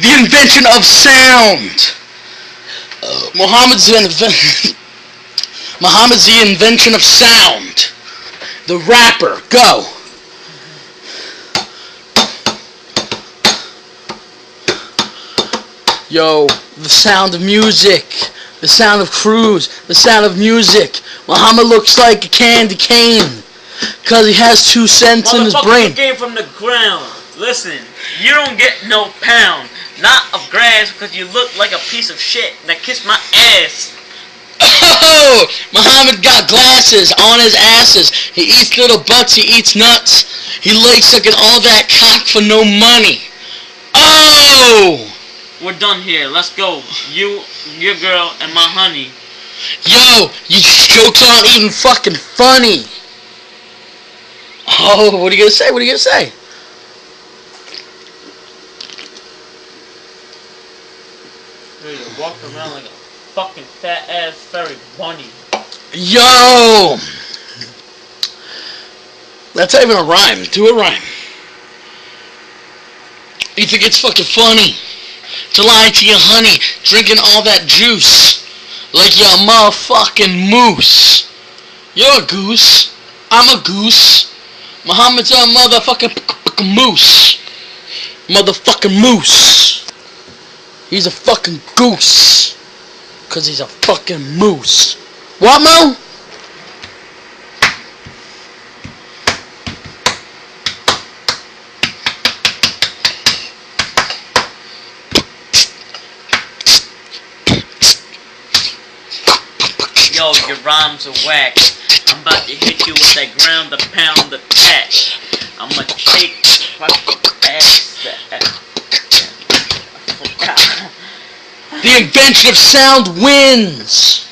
The invention of sound. Muhammad's the Muhammad's the invention of sound. The rapper. Go. Yo, the sound of music. The sound of cruise. The sound of music. Muhammad looks like a candy cane. Cause he has 2 cents in his brain. You came from the ground. Listen, you don't get no pound. Not of grass because you look like a piece of shit that kissed my ass. Oh, Muhammad got glasses on his asses. He eats little butts, he eats nuts. He likes sucking all that cock for no money. Oh! We're done here. Let's go. You, your girl, and my honey. Yo, your jokes aren't even fucking funny. Oh, what are you gonna say? What are you gonna say? You're walking around like a fucking fat ass furry bunny. Yo! That's not even a rhyme. Do a rhyme. You think it's fucking funny to lie to your honey, drinking all that juice like you're a motherfucking moose. You're a goose. I'm a goose. Muhammad's a motherfucking moose. Motherfucking moose. He's a fucking goose. Cause he's a fucking moose. What, Mo? Yo, your rhymes are whack. I'm about to hit you with that ground, the pound, the tat. I'ma shake my ass. The invention of sound wins.